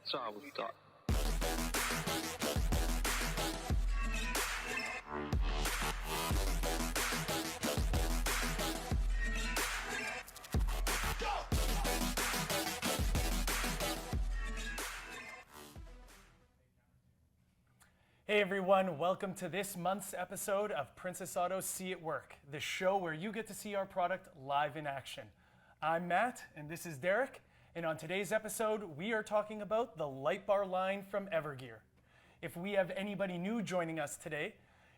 saavuttaa. Hey everyone, welcome to this month's episode of Princess Auto's See It Work, the show where you get to see our product live in action. I'm Matt, and this is Derek, and on today's episode, we are talking about the light bar line from EVERGEAR. If we have anybody new joining us today,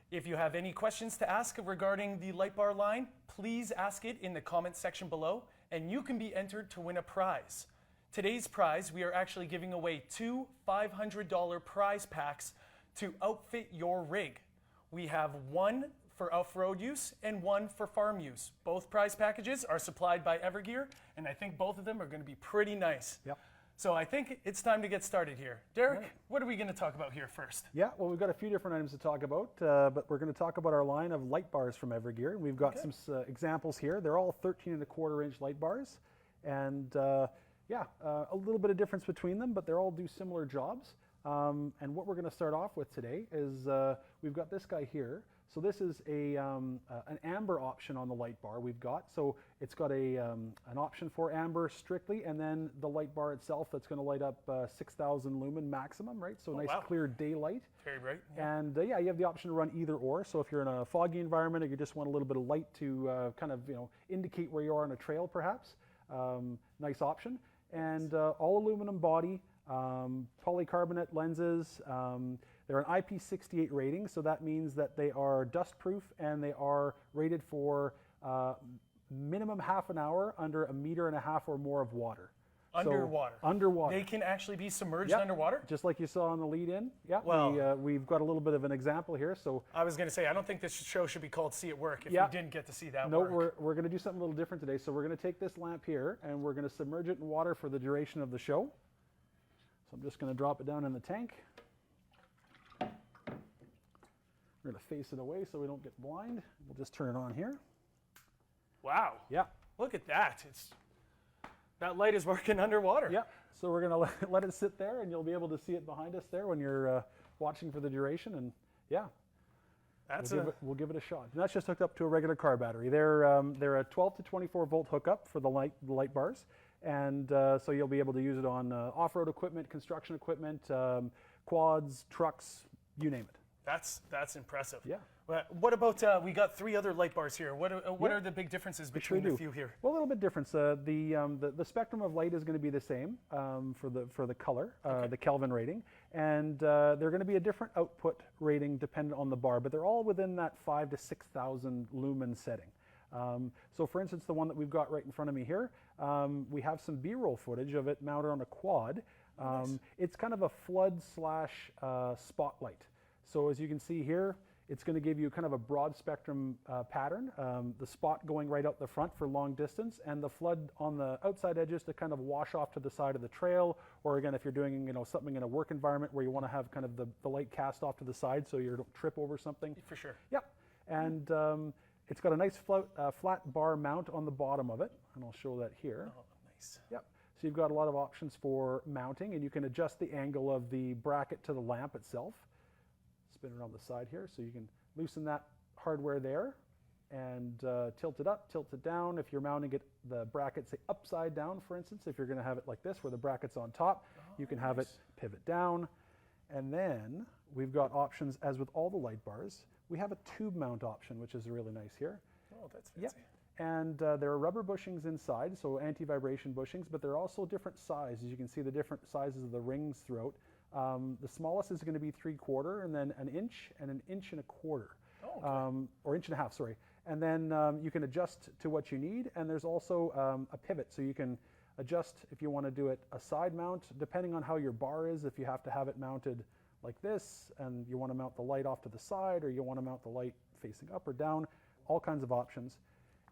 if you have any questions to ask regarding the light bar line, please ask it in the comment section below, and you can be entered to win a prize. Today's prize, we are actually giving away two $500 prize packs to outfit your rig. We have one for off-road use and one for farm use. Both prize packages are supplied by EVERGEAR, and I think both of them are going to be pretty nice. Yep. So I think it's time to get started here. Derek, Right. What are we going to talk about here first? Yeah, well, we've got a few different items to talk about, but we're going to talk about our line of light bars from EVERGEAR. We've got some examples here. They're all 13.25-inch light bars, and a little bit of difference between them, but they all do similar jobs. And what we're going to start off with today is we've got this guy here. So this is an amber option on the light bar we've got. So it's got an option for amber strictly, and then the light bar itself that's going to light up 6,000 lumen maximum, right? So nice clear daylight. Very bright. Yeah. And you have the option to run either or. So if you're in a foggy environment or you just want a little bit of light to kind of indicate where you are on a trail, perhaps, nice option. And all aluminum body. Polycarbonate lenses. They're an IP68 rating, so that means that they are dust proof and they are rated for minimum half an hour under 1.5 meters or more of water. Underwater. So, underwater. They can actually be submerged underwater? Just like you saw on the lead in. Yeah, well, we've got a little bit of an example here. So I was going to say, I don't think this show should be called See It Work if we didn't get to see that no, work. we're going to do something a little different today. So we're going to take this lamp here and we're going to submerge it in water for the duration of the show. So I'm just going to drop it down in the tank. We're going to face it away so we don't get blind. We'll just turn it on here. Wow. Yeah. Look at that. That light is working underwater. Yeah. So we're going to let it sit there, and you'll be able to see it behind us there when you're watching for the duration. And yeah, we'll give it a shot. And that's just hooked up to a regular car battery. They're a 12 to 24 volt hookup for the light bars. And so you'll be able to use it on off-road equipment, construction equipment, quads, trucks, you name it. That's impressive. Yeah. What about, we got 3 other light bars here. What are the big differences between the few here? Well, a little bit different. The spectrum of light is going to be the same for the color, the Kelvin rating. And they're going to be a different output rating dependent on the bar, but they're all within that 5,000 to 6,000 lumen setting. So for instance, the one that we've got right in front of me here, we have some B-roll footage of it mounted on a quad. Nice. It's kind of a flood / spotlight. So as you can see here, it's going to give you kind of a broad spectrum pattern, the spot going right out the front for long distance, and the flood on the outside edges to kind of wash off to the side of the trail, or again, if you're doing something in a work environment where you want to have kind of the light cast off to the side so you don't trip over something. For sure. Yep. And it's got a nice flat bar mount on the bottom of it, and I'll show that here. Oh, nice. Yep. So you've got a lot of options for mounting, and you can adjust the angle of the bracket to the lamp itself. Spin around the side here, so you can loosen that hardware there and tilt it up, tilt it down. If you're mounting the bracket, say upside down, for instance, if you're going to have it like this, where the bracket's on top, you can have it pivot down. And then we've got options, as with all the light bars, we have a tube mount option, which is really nice here. Oh, that's fancy. Yep. And there are rubber bushings inside, so anti-vibration bushings, but they're also different sizes. You can see the different sizes of the rings throughout. The smallest is going to be 3/4, and then 1 inch and 1 1/4 inches. Oh, okay. Or 1.5 inches, sorry. And then you can adjust to what you need, and there's also a pivot, so you can adjust if you want to do it a side mount, depending on how your bar is. If you have to have it mounted like this, and you want to mount the light off to the side, or you want to mount the light facing up or down, all kinds of options.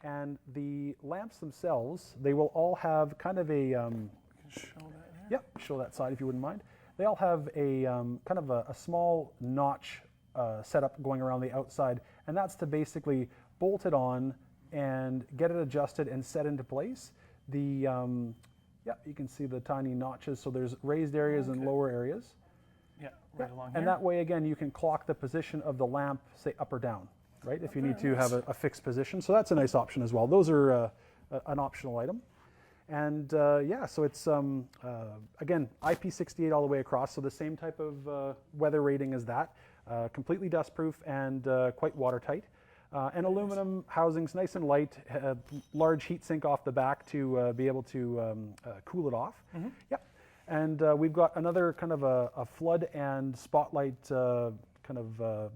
And the lamps themselves, they will all have kind of a... Can show that here? Yep, show that side if you wouldn't mind. They all have a kind of a small notch setup going around the outside, and that's to basically bolt it on and get it adjusted and set into place. The Yeah, you can see the tiny notches. So there's raised areas and lower areas. Yeah, right along here. And that way, again, you can clock the position of the lamp, say up or down, right? If you need to have a fixed position. So that's a nice option as well. Those are an optional item. And yeah, so it's, again, IP68 all the way across. So the same type of weather rating as that. Completely dustproof and quite watertight. And aluminum housings, nice and light, large heat sink off the back to be able to cool it off. Yep. And we've got another kind of a flood and spotlight kind of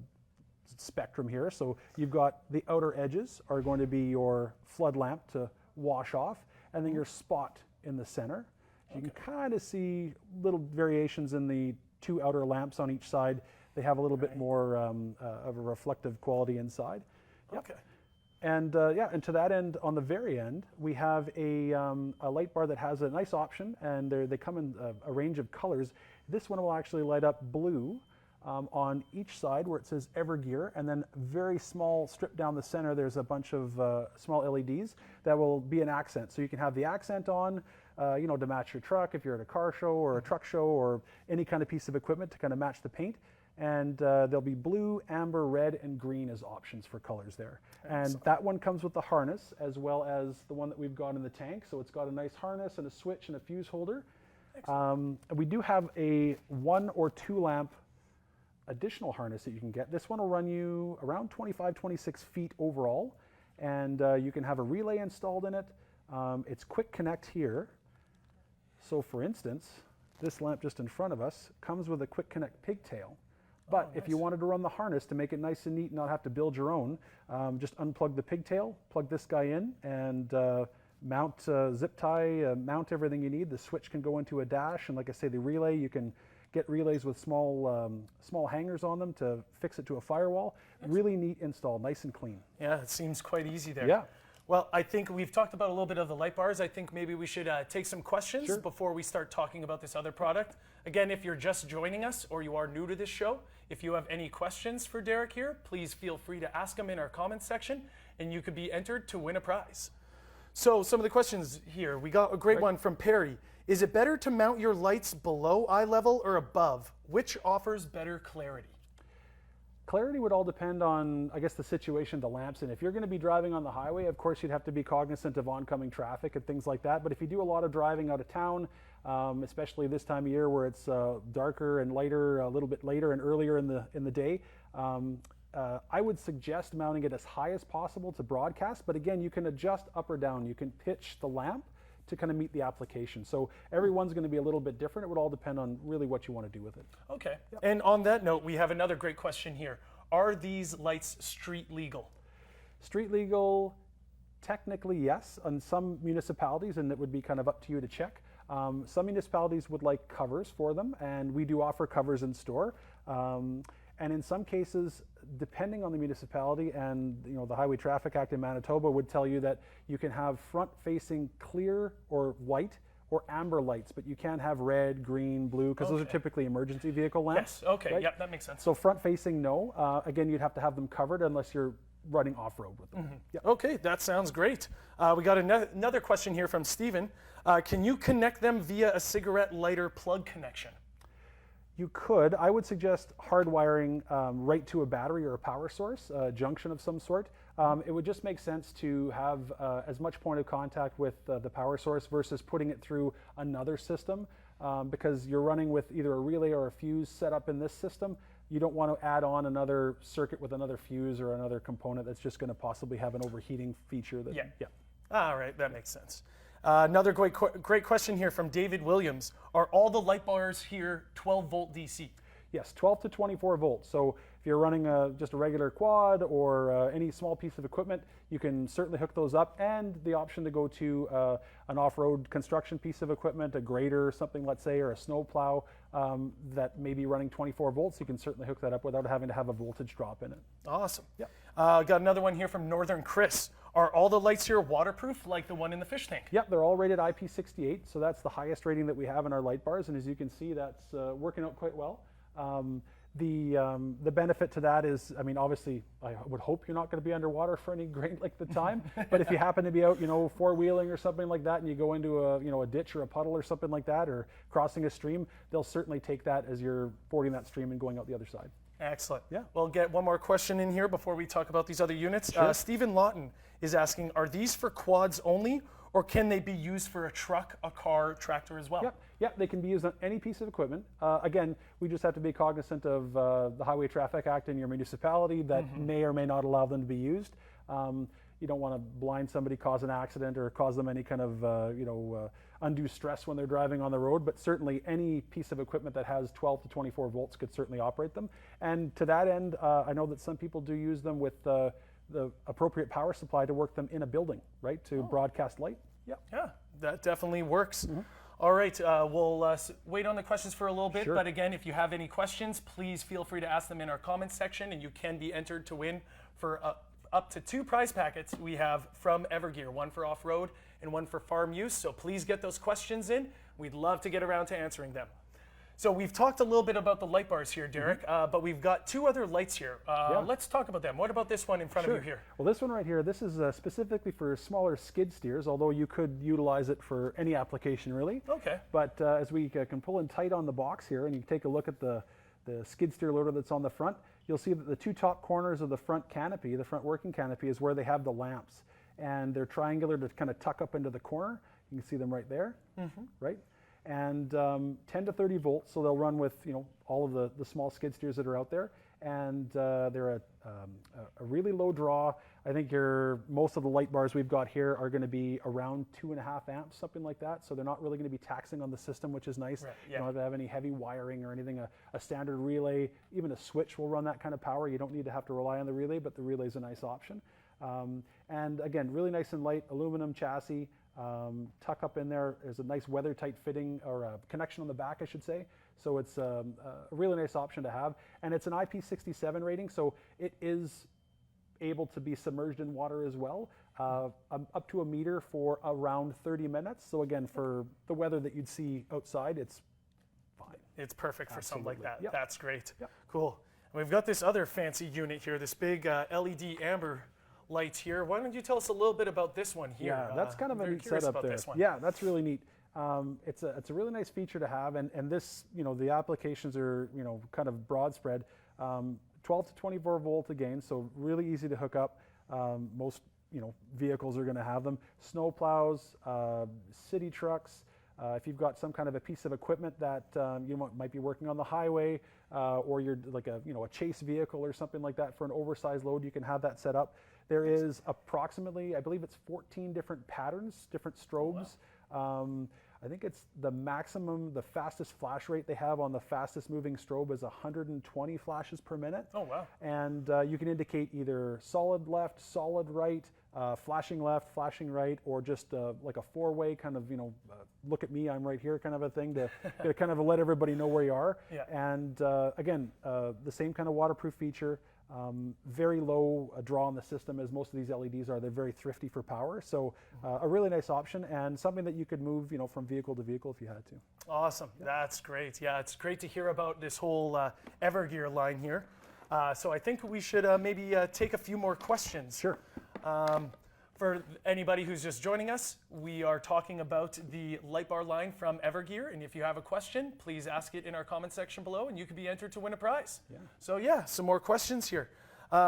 spectrum here. So you've got the outer edges are going to be your flood lamp to wash off, and then your spot in the center. You can kind of see little variations in the two outer lamps on each side. They have a little bit more of a reflective quality inside. Yep. Okay. And yeah, and to that end, on the very end, we have a light bar that has a nice option, and they come in a range of colors. This one will actually light up blue on each side where it says EVERGEAR, and then very small strip down the center, there's a bunch of small LEDs that will be an accent. So you can have the accent on, you know, to match your truck if you're at a car show or a truck show or any kind of piece of equipment to kind of match the paint. And there'll be blue, amber, red, and green as options for colors there. Excellent. And that one comes with the harness as well as the one that we've got in the tank. So it's got a nice harness and a switch and a fuse holder. We do have a 1 or 2 lamp additional harness that you can get. This one will run you around 25, 26 feet overall. And you can have a relay installed in it. It's quick connect here. So for instance, this lamp just in front of us comes with a quick connect pigtail. But if you wanted to run the harness to make it nice and neat and not have to build your own, just unplug the pigtail, plug this guy in, and mount zip tie, mount everything you need. The switch can go into a dash, and like I say, the relay, you can get relays with small hangers on them to fix it to a firewall. Really neat install, nice and clean. Yeah, it seems quite easy there. Yeah. Well, I think we've talked about a little bit of the light bars. I think maybe we should take some questions before we start talking about this other product. Again, if you're just joining us or you are new to this show, if you have any questions for Derek here, please feel free to ask them in our comments section, and you could be entered to win a prize. So some of the questions here, we got a great one from Perry. Is it better to mount your lights below eye level or above? Which offers better clarity? Clarity would all depend on, I guess, the situation the lamp's in. If you're going to be driving on the highway, of course, you'd have to be cognizant of oncoming traffic and things like that. But if you do a lot of driving out of town, especially this time of year where it's darker and lighter, a little bit later and earlier in the day, I would suggest mounting it as high as possible to broadcast. But again, you can adjust up or down. You can pitch the lamp to kind of meet the application. So everyone's going to be a little bit different. It would all depend on really what you want to do with it. Okay. Yep. And on that note, we have another great question here. Are these lights street legal? Street legal, technically yes, on some municipalities, and it would be kind of up to you to check. Some municipalities would like covers for them, and we do offer covers in store. And in some cases, depending on the municipality, and you know, the Highway Traffic Act in Manitoba would tell you that you can have front-facing clear or white or amber lights, but you can't have red, green, blue, because those are typically emergency vehicle lamps. Yes, okay, right? Yep, that makes sense. So front-facing, no. Again, you'd have to have them covered unless you're running off-road with them. Yep. Okay, that sounds great. We got another question here from Stephen. Can you connect them via a cigarette lighter plug connection? You could. I would suggest hardwiring right to a battery or a power source, a junction of some sort. It would just make sense to have as much point of contact with the power source versus putting it through another system, because you're running with either a relay or a fuse set up in this system. You don't want to add on another circuit with another fuse or another component that's just going to possibly have an overheating feature. That, yeah. All right, that makes sense. Another great question here from David Williams. Are all the light bars here 12 volt DC? Yes, 12 to 24 volts. So if you're running just a regular quad or any small piece of equipment, you can certainly hook those up, and the option to go to an off-road construction piece of equipment, a grader, something, let's say, or a snow plow that may be running 24 volts, you can certainly hook that up without having to have a voltage drop in it. Awesome. Yep. Got another one here from Northern Chris. Are all the lights here waterproof like the one in the fish tank? Yep, they're all rated IP68, so that's the highest rating that we have in our light bars, and as you can see, that's working out quite well. The benefit to that is, I mean, obviously, I would hope you're not going to be underwater for any great length of time. But if you happen to be out, four-wheeling or something like that, and you go into a ditch or a puddle or something like that, or crossing a stream, they'll certainly take that as you're fording that stream and going out the other side. Excellent. Yeah. We'll get one more question in here before we talk about these other units. Sure. Stephen Lawton is asking, are these for quads only, or can they be used for a truck, a car, tractor as well? Yep, they can be used on any piece of equipment. Again, we just have to be cognizant of the Highway Traffic Act in your municipality that may or may not allow them to be used. You don't want to blind somebody, cause an accident, or cause them any kind of undue stress when they're driving on the road, but certainly any piece of equipment that has 12 to 24 volts could certainly operate them. And to that end, I know that some people do use them with the appropriate power supply to work them in a building, right, to broadcast light. Yeah, that definitely works. All right, we'll wait on the questions for a little bit, but again, if you have any questions, please feel free to ask them in our comments section, and you can be entered to win for up to 2 prize packets we have from EVERGEAR, one for off-road and one for farm use. So please get those questions in. We'd love to get around to answering them. So we've talked a little bit about the light bars here, Derek, but we've got 2 other lights here. Let's talk about them. What about this one in front of you here? Well, this one right here, this is specifically for smaller skid steers, although you could utilize it for any application really. Okay. But as we can pull in tight on the box here, and you take a look at the skid steer loader that's on the front, you'll see that the 2 top corners of the front canopy, the front working canopy, is where they have the lamps. And they're triangular to kind of tuck up into the corner. You can see them right there, right? And 10 to 30 volts, so they'll run with all of the small skid steers that are out there. And they're a really low draw. I think most of the light bars we've got here are going to be around 2.5 amps, something like that. So they're not really going to be taxing on the system, which is nice. Right, You don't have to have any heavy wiring or anything. A standard relay, even a switch will run that kind of power. You don't need to have to rely on the relay, but the relay is a nice option. And again, really nice and light, aluminum chassis. Tuck up in there. There's a nice weather-tight fitting, or a connection on the back, I should say. So it's a really nice option to have. And it's an IP67 rating, so it is able to be submerged in water as well, up to 1 meter for around 30 minutes. So again, for the weather that you'd see outside, it's fine. It's perfect for something like that. Yep. That's great. Yep. Cool. And we've got this other fancy unit here, this big LED amber light here. Why don't you tell us a little bit about this one here? Yeah, that's kind of a neat setup there. Yeah, that's really neat. It's a really nice feature to have, and this, the applications are, kind of broad spread. 12 to 24 volt again, so really easy to hook up. Most, vehicles are going to have them. Snow plows, city trucks. If you've got some kind of a piece of equipment that you might be working on the highway, or you're like a chase vehicle or something like that for an oversized load, you can have that set up. There is approximately, I believe it's 14 different patterns, different strobes. Wow. I think it's the fastest flash rate they have on the fastest moving strobe is 120 flashes per minute. Oh, wow. And you can indicate either solid left, solid right, flashing left, flashing right, or just like a 4-way kind of, look at me, I'm right here kind of a thing to kind of let everybody know where you are. Yeah. And again, the same kind of waterproof feature. Very low draw on the system, as most of these LEDs are. They're very thrifty for power, so a really nice option, and something that you could move, from vehicle to vehicle if you had to. Awesome. Yeah. That's great. Yeah, it's great to hear about this whole EVERGEAR line here. So I think we should maybe take a few more questions. Sure. For anybody who's just joining us, we are talking about the light bar line from EVERGEAR, and if you have a question, please ask it in our comment section below, and you could be entered to win a prize. Yeah. So yeah, some more questions here.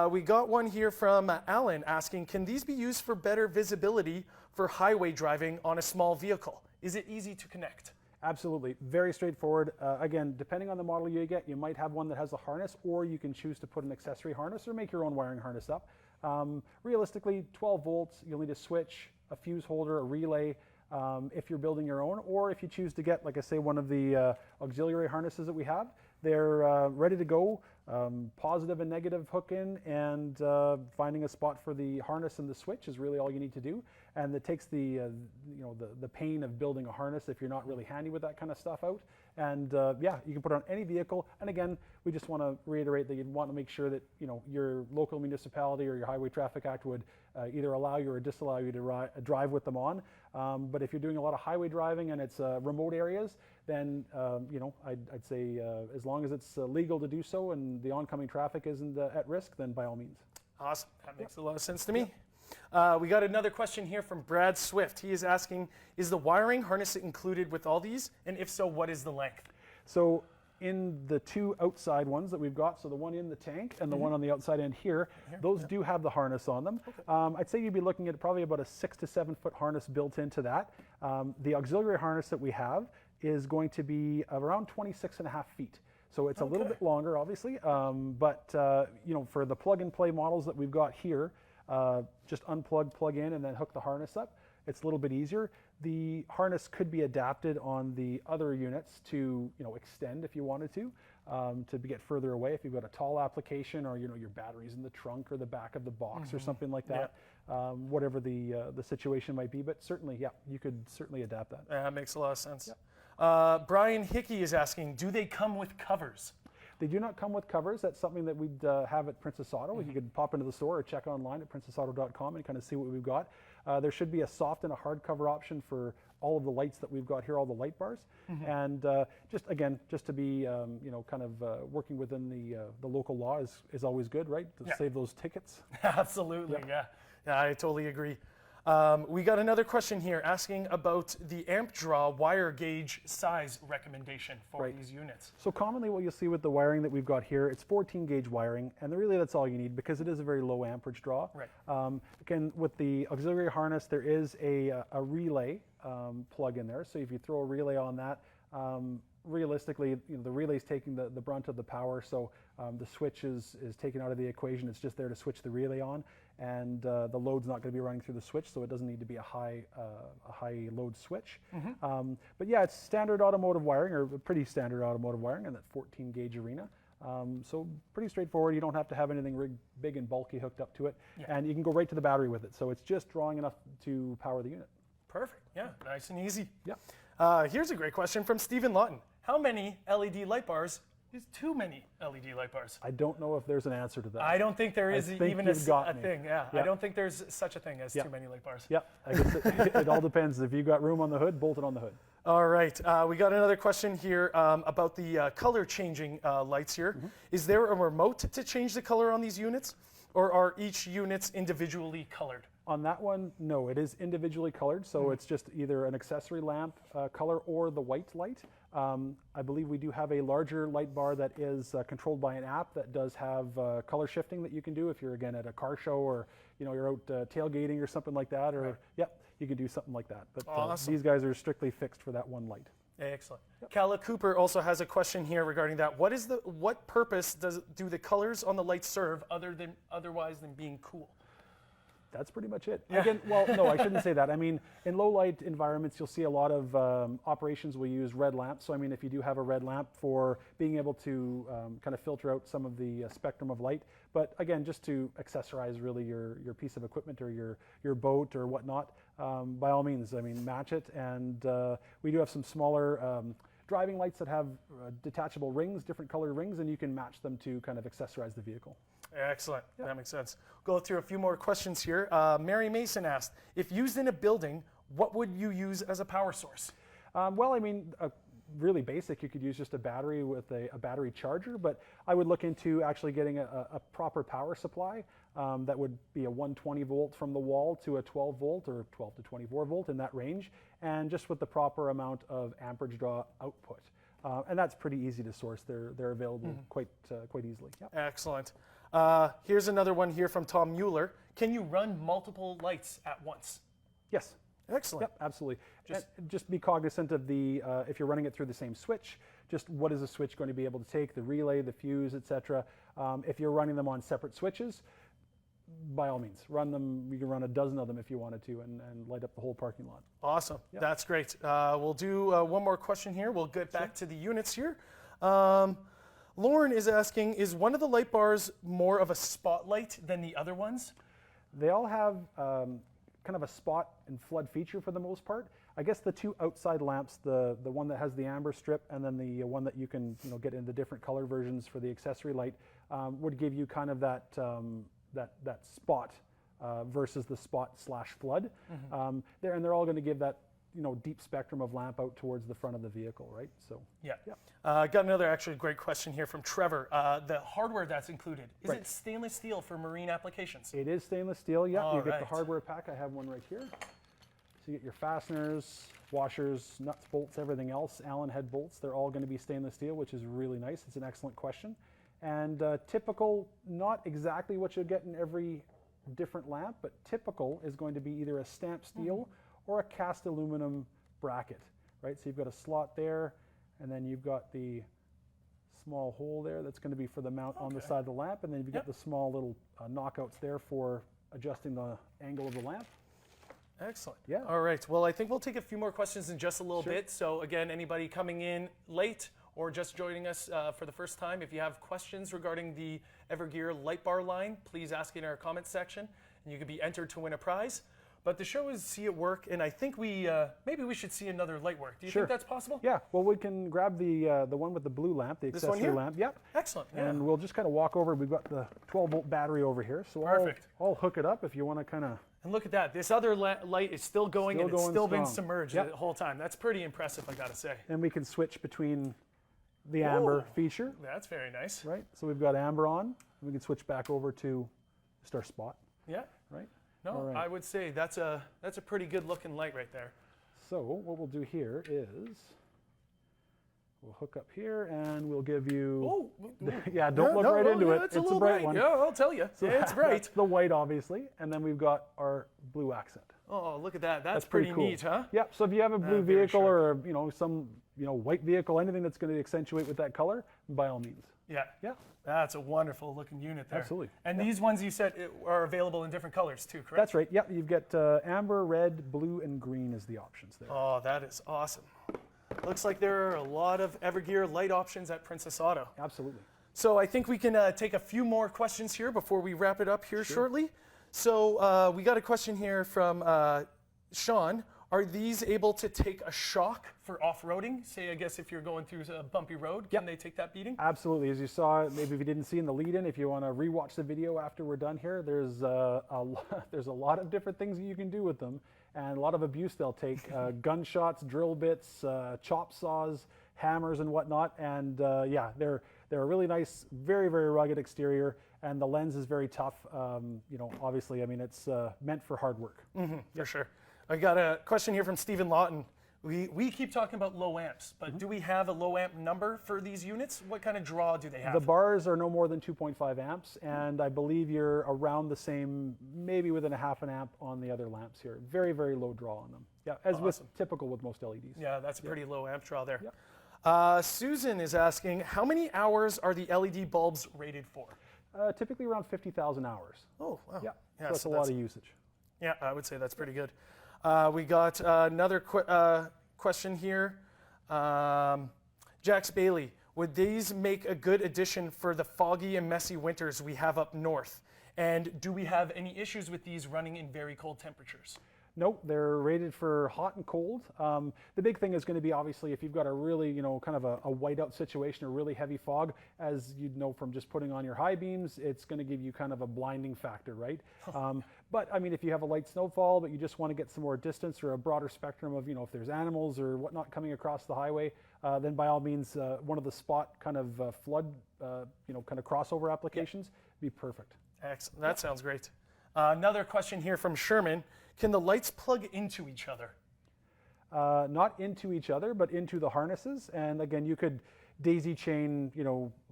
We got one here from Alan asking, can these be used for better visibility for highway driving on a small vehicle? Is it easy to connect? Absolutely, very straightforward. Again, depending on the model you get, you might have one that has a harness, or you can choose to put an accessory harness or make your own wiring harness up. Realistically, 12 volts, you'll need a switch, a fuse holder, a relay, if you're building your own, or if you choose to get, like I say, one of the auxiliary harnesses that we have. They're ready to go, positive and negative hook in, and finding a spot for the harness and the switch is really all you need to do. And it takes the pain of building a harness if you're not really handy with that kind of stuff out. And yeah, you can put it on any vehicle. And again, we just want to reiterate that you'd want to make sure that your local municipality or your Highway Traffic Act would either allow you or disallow you to drive with them on. But if you're doing a lot of highway driving and it's remote areas, then I'd say as long as it's legal to do so and the oncoming traffic isn't at risk, then by all means. Awesome. That makes a lot of sense to me. We got another question here from Brad Swift. He is asking, is the wiring harness included with all these? And if so, what is the length? So in the two outside ones that we've got, so the one in the tank and the one on the outside end here, those do have the harness on them. Okay. I'd say you'd be looking at probably about a 6 to 7 foot harness built into that. The auxiliary harness that we have is going to be around 26.5 feet. So it's a little bit longer, obviously, but for the plug-and-play models that we've got here, just unplug, plug in, and then hook the harness up. It's a little bit easier. The harness could be adapted on the other units to extend if you wanted to get further away. If you've got a tall application, or your batteries in the trunk or the back of the box or something like that, whatever the situation might be. But certainly, yeah, you could certainly adapt that. That makes a lot of sense. Yeah. Brian Hickey is asking, do they come with covers? They do not come with covers. That's something that we'd have at Princess Auto. You could pop into the store or check online at princessauto.com and kind of see what we've got. There should be a soft and a hard cover option for all of the lights that we've got here, all the light bars. And just to be kind of working within the local law is always good, right? To save those tickets. Absolutely, yeah, I totally agree. We got another question here asking about the amp draw wire gauge size recommendation for these units. So commonly what you'll see with the wiring that we've got here, it's 14 gauge wiring, and really that's all you need because it is a very low amperage draw. Right. Again, with the auxiliary harness, there is a relay plug in there. So if you throw a relay on that, realistically, the relay is taking the brunt of the power, so the switch is taken out of the equation. It's just there to switch the relay on, and the load's not going to be running through the switch, so it doesn't need to be a high load switch. But yeah, it's standard automotive wiring, or pretty standard automotive wiring in that 14 gauge arena. So pretty straightforward. You don't have to have anything big and bulky hooked up to it, and you can go right to the battery with it. So it's just drawing enough to power the unit. Perfect. Yeah, nice and easy. Yeah. Here's a great question from Stephen Lawton. How many LED light bars is too many LED light bars? I don't know if there's an answer to that. I don't think there is even a thing. Yeah, yeah, I don't think there's such a thing as too many light bars. Yeah, I guess it all depends. If you've got room on the hood, bolt it on the hood. All right, we got another question here about the color changing lights here. Is there a remote to change the color on these units, or are each units individually colored? On that one, no, it is individually colored, so it's just either an accessory lamp color or the white light. I believe we do have a larger light bar that is controlled by an app that does have color shifting that you can do if you're, again, at a car show, or you're out tailgating or something like that, or you can do something like that. But awesome. These guys are strictly fixed for that one light. Excellent. Calla Cooper also has a question here regarding that. What purpose do the colors on the lights serve otherwise than being cool? That's pretty much it. Again, well, no, I shouldn't say that. I mean, in low light environments, you'll see a lot of operations will use red lamps. So I mean, if you do have a red lamp, for being able to kind of filter out some of the spectrum of light. But again, just to accessorize really your piece of equipment or your boat or whatnot, by all means, I mean, match it. And we do have some smaller driving lights that have detachable rings, different colored rings, and you can match them to kind of accessorize the vehicle. Excellent. Yep. That makes sense. We'll go through a few more questions here. Mary Mason asked, if used in a building, what would you use as a power source? Well, I mean, really basic. You could use just a battery with a battery charger, but I would look into actually getting a proper power supply that would be a 120 volt from the wall to a 12 volt or 12 to 24 volt in that range, and just with the proper amount of amperage draw output. And that's pretty easy to source. They're available quite easily. Yep. Excellent. Here's another one here from Tom Mueller. Can you run multiple lights at once? Yes. Excellent. Yep, absolutely. Just be cognizant of the, if you're running it through the same switch, just what is the switch going to be able to take, the relay, the fuse, etc. If you're running them on separate switches, by all means, run them. You can run a dozen of them if you wanted to, and light up the whole parking lot. Awesome. Yep. That's great. We'll do one more question here. We'll get back to the units here. Lauren is asking, is one of the light bars more of a spotlight than the other ones? They all have kind of a spot and flood feature for the most part. I guess the two outside lamps, the one that has the amber strip and then the one that you can get into different color versions for the accessory light, would give you kind of that that spot versus the spot / flood. They're all going to give that deep spectrum of lamp out towards the front of the vehicle, right? So yeah. Got another actually great question here from Trevor. The hardware that's included, is it stainless steel for marine applications? It is stainless steel, yeah. All You get right. the hardware pack. I have one right here. So you get your fasteners, washers, nuts, bolts, everything else. Allen head bolts, they're all going to be stainless steel, which is really nice. It's an excellent question. And typical, not exactly what you'll get in every different lamp, but typical is going to be either a stamped steel or a cast aluminum bracket, right? So you've got a slot there, and then you've got the small hole there that's going to be for the mount on the side of the lamp, and then you've got the small little knockouts there for adjusting the angle of the lamp. Excellent. Yeah. All right. Well, I think we'll take a few more questions in just a little bit. So again, anybody coming in late or just joining us for the first time, if you have questions regarding the EVERGEAR light bar line, please ask in our comments section, and you could be entered to win a prize. But the show is See It Work, and I think maybe we should see another light work. Do you think that's possible? Yeah. Well, we can grab the one with the blue lamp, the accessory lamp. Yep. Excellent. Yeah. And we'll just kind of walk over. We've got the 12-volt battery over here, so I'll hook it up if you want to kind of. And look at that. This other light is still going, and it's still been submerged the whole time. That's pretty impressive, I got to say. And we can switch between the amber feature. That's very nice. Right. So we've got amber on, and we can switch back over to just our spot. Yeah. Right. No, I would say that's a pretty good looking light right there. So what we'll do here is we'll hook up here and we'll give you. Don't look right into it. It's a bright one. Yeah, I'll tell you. So it's bright. That's the white, obviously, and then we've got our blue accent. Oh, look at that. That's pretty pretty cool. neat, huh? Yeah. So if you have a blue vehicle or some white vehicle, anything that's going to accentuate with that color, by all means. Yeah. Yeah. That's a wonderful looking unit there. Absolutely. And these ones you said are available in different colors too, correct? That's right. Yep. You've got amber, red, blue, and green as the options there. Oh, that is awesome. Looks like there are a lot of EVERGEAR light options at Princess Auto. Absolutely. So I think we can take a few more questions here before we wrap it up here shortly. So we got a question here from Sean. Are these able to take a shock for off-roading? Say, I guess if you're going through a bumpy road, can they take that beating? Absolutely. As you saw, maybe if you didn't see in the lead-in, if you want to rewatch the video after we're done here, there's a lot of different things that you can do with them, and a lot of abuse they'll take. Gunshots, drill bits, chop saws, hammers, and whatnot. And they're a really nice, very, very rugged exterior, and the lens is very tough. Obviously, I mean, it's meant for hard work. For sure. I got a question here from Stephen Lawton. We keep talking about low amps, but do we have a low amp number for these units? What kind of draw do they have? The bars are no more than 2.5 amps, and I believe you're around the same, maybe within a half an amp on the other lamps here. Very, very low draw on them. Yeah, as with typical with most LEDs. Yeah, that's a pretty low amp draw there. Yeah. Susan is asking, how many hours are the LED bulbs rated for? Typically around 50,000 hours. Oh, wow. Yeah, so that's a lot of usage. Yeah, I would say that's pretty good. We got another question here. Jax Bailey, would these make a good addition for the foggy and messy winters we have up north? And do we have any issues with these running in very cold temperatures? Nope, they're rated for hot and cold. The big thing is going to be obviously if you've got a really, kind of a whiteout situation or really heavy fog, as you'd know from just putting on your high beams, it's going to give you kind of a blinding factor, right? But I mean, if you have a light snowfall, but you just want to get some more distance or a broader spectrum of, if there's animals or whatnot coming across the highway, then by all means, one of the spot kind of flood, kind of crossover applications be perfect. Excellent. That sounds great. Another question here from Sherman. Can the lights plug into each other? Not into each other, but into the harnesses. And again, you could daisy chain,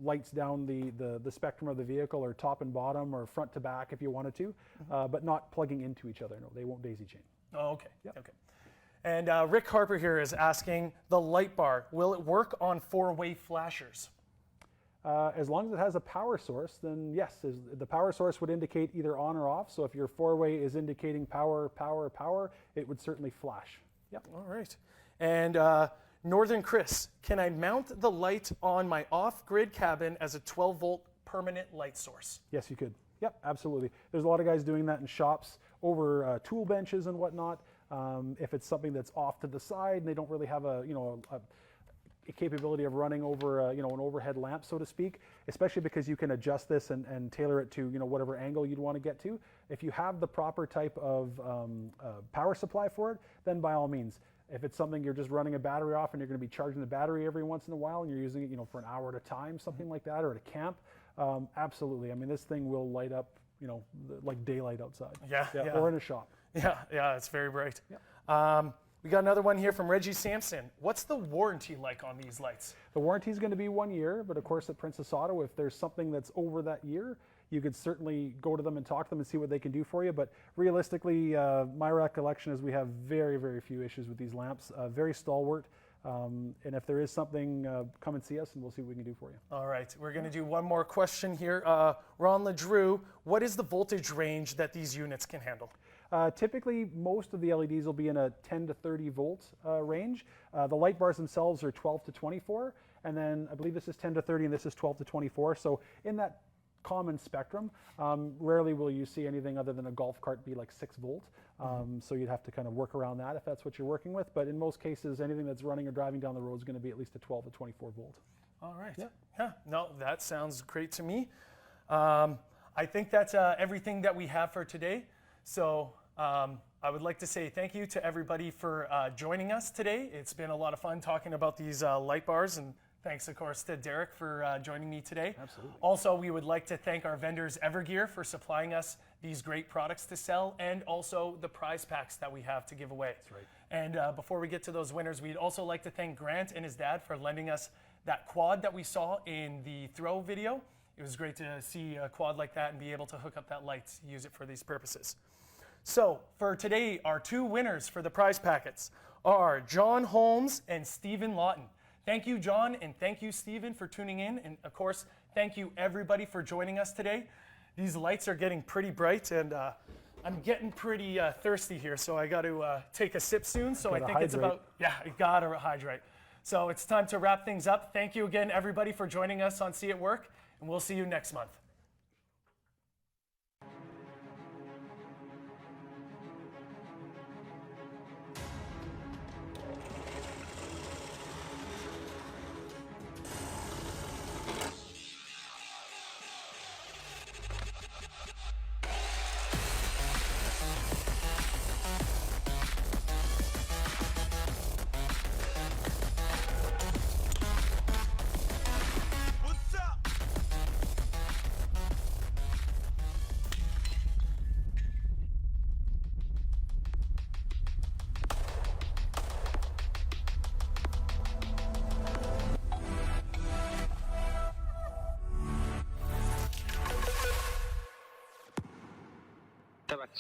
lights down the spectrum of the vehicle, or top and bottom, or front to back if you wanted to, but not plugging into each other. No, they won't daisy chain. Oh, okay. Yep. Okay. And Rick Harper here is asking, the light bar, will it work on 4-way flashers? As long as it has a power source, then yes. The power source would indicate either on or off. So if your 4-way is indicating power, power, power, it would certainly flash. Yep. All right. And Northern Chris, can I mount the light on my off-grid cabin as a 12-volt permanent light source? Yes, you could. Yep, absolutely. There's a lot of guys doing that in shops over tool benches and whatnot. If it's something that's off to the side and they don't really have a capability of running over an overhead lamp, so to speak, especially because you can adjust this and tailor it to whatever angle you'd want to get to. If you have the proper type of power supply for it, then by all means. If it's something you're just running a battery off and you're going to be charging the battery every once in a while and you're using it for an hour at a time, something like that, or at a camp, absolutely. I mean, this thing will light up like daylight outside. Yeah. Or in a shop. Yeah, it's very bright. Yeah. We got another one here from Reggie Sampson. What's the warranty like on these lights? The warranty is going to be 1 year, but of course at Princess Auto, if there's something that's over that year, you could certainly go to them and talk to them and see what they can do for you. But realistically, my recollection is we have very, very few issues with these lamps, very stalwart. And if there is something, come and see us and we'll see what we can do for you. All right, we're going to do one more question here. Ron LeDrew, what is the voltage range that these units can handle? Typically, most of the LEDs will be in a 10 to 30 volt range. The light bars themselves are 12 to 24, and then I believe this is 10 to 30 and this is 12 to 24. So in that common spectrum, rarely will you see anything other than a golf cart be like 6 volt. So you'd have to kind of work around that if that's what you're working with. But in most cases, anything that's running or driving down the road is going to be at least a 12 to 24 volt. All right. Yeah. No, that sounds great to me. I think that's everything that we have for today. So I would like to say thank you to everybody for joining us today. It's been a lot of fun talking about these light bars, and thanks, of course, to Derek for joining me today. Absolutely. Also, we would like to thank our vendors EVERGEAR for supplying us these great products to sell, and also the prize packs that we have to give away. That's right. And before we get to those winners, we'd also like to thank Grant and his dad for lending us that quad that we saw in the throw video. It was great to see a quad like that and be able to hook up that light to use it for these purposes. So for today, our 2 winners for the prize packets are John Holmes and Stephen Lawton. Thank you, John, and thank you, Stephen, for tuning in. And of course, thank you everybody for joining us today. These lights are getting pretty bright, and I'm getting pretty thirsty here, so I got to take a sip soon. So I think it's about, I gotta hydrate. So it's time to wrap things up. Thank you again, everybody, for joining us on See It Work, and we'll see you next month.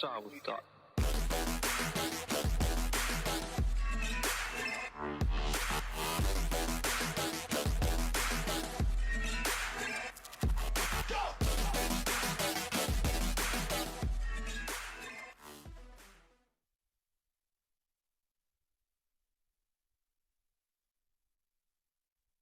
saavuttaa.